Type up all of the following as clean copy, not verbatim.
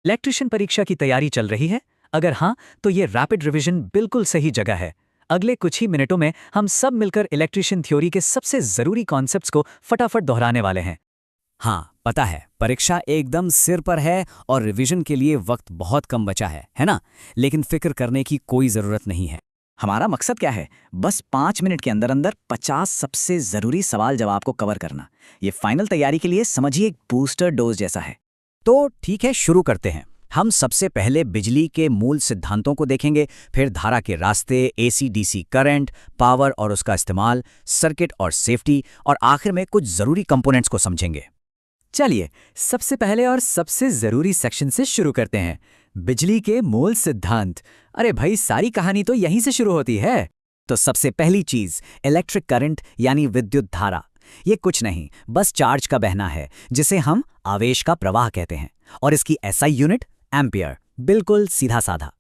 Electrician परीक्षा की तैयारी चल रही है? अगर हाँ, तो ये रैपिड रिवीजन बिल्कुल सही जगह है। अगले कुछ ही मिनटों में हम सब मिलकर इलेक्ट्रिशियन थ्योरी के सबसे जरूरी कॉन्सेप्ट्स को फटाफट दोहराने वाले हैं। हाँ, पता है, परीक्षा एकदम सिर पर है और रिवीजन के लिए वक्त बहुत कम बचा है ना? लेकिन फिक्र करने की कोई ज़रूरत नहीं है। हमारा मकसद क्या है? बस 5 मिनट के अंदर अंदर 50 सबसे ज़रूरी सवाल जवाब को कवर करना। ये फाइनल तैयारी के लिए समझिए एक बूस्टर डोज जैसा है। तो ठीक है, शुरू करते हैं। हम सबसे पहले बिजली के मूल सिद्धांतों को देखेंगे, फिर धारा के रास्ते, एसी डीसी करंट, पावर और उसका इस्तेमाल, सर्किट और सेफ्टी, और आखिर में कुछ ज़रूरी कंपोनेंट्स को समझेंगे। चलिए, सबसे पहले और सबसे जरूरी सेक्शन से शुरू करते हैं, बिजली के मूल सिद्धांत। अरे भाई, सारी कहानी तो यहीं से शुरू होती है। तो सबसे पहली चीज, इलेक्ट्रिक करंट यानी विद्युत धारा। ये कुछ नहीं, बस चार्ज का बहना है, जिसे हम आवेश का प्रवाह कहते हैं, और इसकी एसआई यूनिट एम्पियर। बिल्कुल सीधा साधा।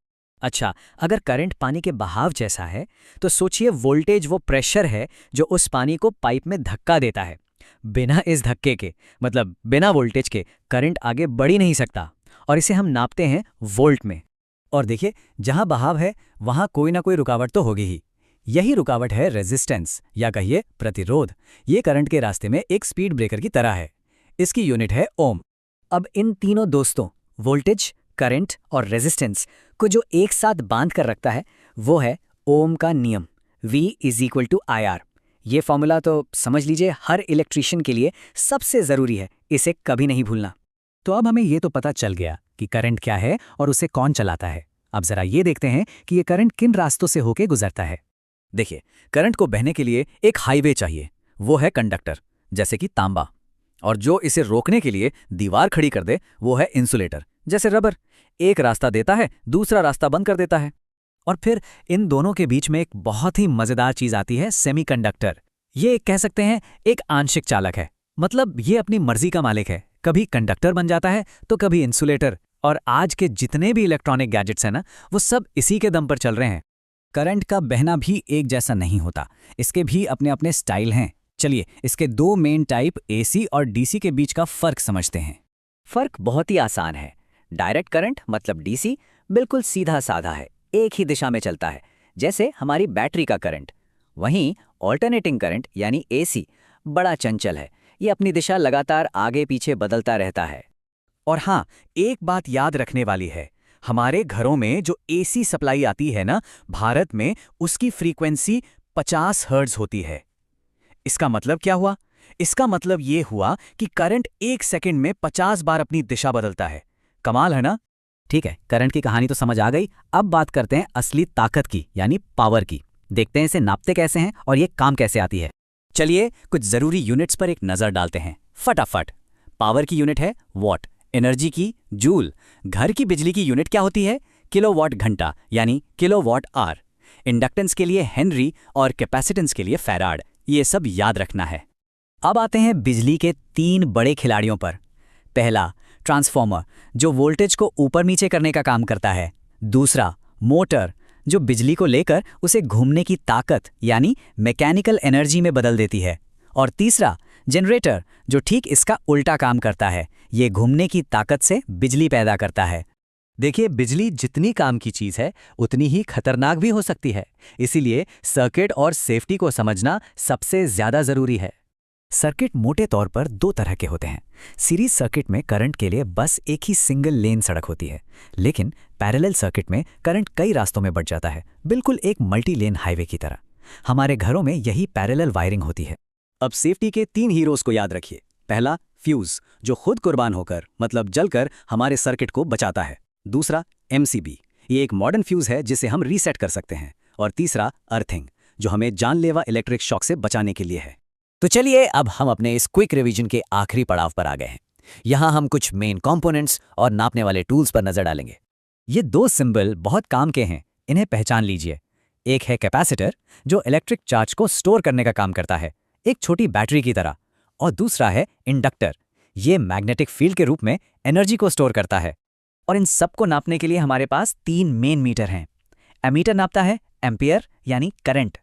अच्छा, अगर करंट पानी के बहाव जैसा है, तो सोचिए वोल्टेज वो प्रेशर है जो उस पानी को पाइप में धक्का देता है। बिना इस धक्के के, मतलब बिना वोल्टेज के, करंट आगे बढ़ ही नहीं सकता, और इसे हम नापते हैं वोल्ट में। और देखिए, जहां बहाव है वहां कोई ना कोई रुकावट तो होगी ही। यही रुकावट है रेजिस्टेंस, या कहिए प्रतिरोध। ये करंट के रास्ते में एक स्पीड ब्रेकर की तरह है। इसकी यूनिट है ओम। अब इन तीनों दोस्तों, वोल्टेज, करंट और रेजिस्टेंस, को जो एक साथ बांध कर रखता है, वो है ओम का नियम, V=IR। ये फॉर्मूला तो समझ लीजिए हर इलेक्ट्रिशियन के लिए सबसे जरूरी है, इसे कभी नहीं भूलना। तो अब हमें ये तो पता चल गया कि करंट क्या है और उसे कौन चलाता है। अब जरा ये देखते हैं कि ये करंट किन रास्तों से होके गुजरता है। देखिए, करंट को बहने के लिए एक हाईवे चाहिए, वो है कंडक्टर, जैसे कि तांबा। और जो इसे रोकने के लिए दीवार खड़ी कर दे, वो है इंसुलेटर, जैसे रबर। एक रास्ता देता है, दूसरा रास्ता बंद कर देता है। और फिर इन दोनों के बीच में एक बहुत ही मजेदार चीज आती है, सेमीकंडक्टर। ये कह सकते हैं एक आंशिक चालक है, मतलब ये अपनी मर्जी का मालिक है। कभी कंडक्टर बन जाता है तो कभी इंसुलेटर। और आज के जितने भी इलेक्ट्रॉनिक गैजेट्स हैं ना, वो सब इसी के दम पर चल रहे हैं। करंट का बहना भी एक जैसा नहीं होता, इसके भी अपने अपने स्टाइल हैं। चलिए, इसके दो मेन टाइप, एसी और डीसी, के बीच का फर्क समझते हैं। फर्क बहुत ही आसान है। डायरेक्ट करंट मतलब डीसी बिल्कुल सीधा साधा है, एक ही दिशा में चलता है, जैसे हमारी बैटरी का करंट। वहीं ऑल्टरनेटिंग करंट यानी एसी बड़ा चंचल है, ये अपनी दिशा लगातार आगे पीछे बदलता रहता है। और हाँ, एक बात याद रखने वाली है, हमारे घरों में जो एसी सप्लाई आती है ना, भारत में उसकी फ्रीक्वेंसी 50 हर्ट्ज होती है। इसका मतलब क्या हुआ? इसका मतलब ये हुआ कि करंट एक सेकंड में 50 बार अपनी दिशा बदलता है। कमाल है ना? ठीक है, करंट की कहानी तो समझ आ गई। अब बात करते हैं असली ताकत की, यानी पावर की। देखते हैं इसे नापते कैसे हैं और ये काम कैसे आती है। चलिए, कुछ जरूरी यूनिट्स पर एक नजर डालते हैं फटाफट। पावर की यूनिट है वॉट, एनर्जी की जूल, घर की बिजली की यूनिट क्या होती है? किलोवाट घंटा, यानी किलोवाट आवर। इंडक्टेंस के लिए हेनरी और कैपेसिटेंस के लिए फैराड। ये सब याद रखना है। अब आते हैं बिजली के 3 बड़े खिलाड़ियों पर। पहला, ट्रांसफॉर्मर, जो वोल्टेज को ऊपर नीचे करने का काम करता है। दूसरा, मोटर, जो बिजली को लेकर उसे घूमने की ताकत यानी मैकेनिकल एनर्जी में बदल देती है। और तीसरा, जनरेटर, जो ठीक इसका उल्टा काम करता है, ये घूमने की ताकत से बिजली पैदा करता है। देखिए, बिजली जितनी काम की चीज है उतनी ही खतरनाक भी हो सकती है, इसीलिए सर्किट और सेफ्टी को समझना सबसे ज्यादा जरूरी है। सर्किट मोटे तौर पर 2 तरह के होते हैं। सीरीज सर्किट में करंट के लिए बस एक ही सिंगल लेन सड़क होती है, लेकिन पैरेलल सर्किट में करंट कई रास्तों में बढ़ जाता है, बिल्कुल एक मल्टी लेन हाईवे की तरह। हमारे घरों में यही पैरेलल वायरिंग होती है। अब सेफ्टी के 3 हीरोज को याद रखिए। पहला, फ्यूज, जो खुद कुर्बान होकर, मतलब जलकर, हमारे सर्किट को बचाता है। दूसरा, एमसीबी, ये एक मॉडर्न फ्यूज है जिसे हम रीसेट कर सकते हैं। और तीसरा, अर्थिंग, जो हमें जानलेवा इलेक्ट्रिक शॉक से बचाने के लिए है। तो चलिए, अब हम अपने इस क्विक रिवीजन के आखिरी पड़ाव पर आ गए हैं। यहां हम कुछ मेन कंपोनेंट्स और नापने वाले टूल्स पर नजर डालेंगे। ये 2 सिंबल बहुत काम के हैं, इन्हें पहचान लीजिए। एक है कैपेसिटर, जो इलेक्ट्रिक चार्ज को स्टोर करने का काम करता है, एक छोटी बैटरी की तरह। और दूसरा है इंडक्टर, ये मैग्नेटिक फील्ड के रूप में एनर्जी को स्टोर करता है। और इन सबको नापने के लिए हमारे पास 3 मेन मीटर हैं। एमीटर नापता है एम्पियर यानी करंट,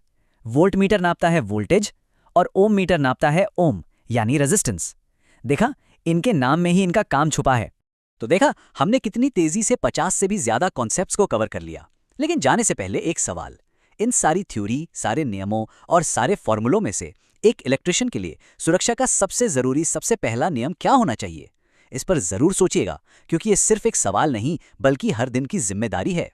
वोल्ट मीटर नापता है वोल्टेज, और ओम मीटर नापता है ओम यानी रेजिस्टेंस। देखा, इनके नाम में ही इनका काम छुपा है। तो देखा, हमने कितनी तेजी से 50 से भी ज्यादा कॉन्सेप्ट्स को कवर कर लिया। लेकिन जाने से पहले एक सवाल, इन सारी थ्योरी, सारे नियमों और सारे फॉर्मूलों में से एक इलेक्ट्रिशियन के लिए सुरक्षा का सबसे जरूरी, सबसे पहला नियम क्या होना चाहिए? इस पर जरूर सोचिएगा, क्योंकि ये सिर्फ एक सवाल नहीं बल्कि हर दिन की जिम्मेदारी है।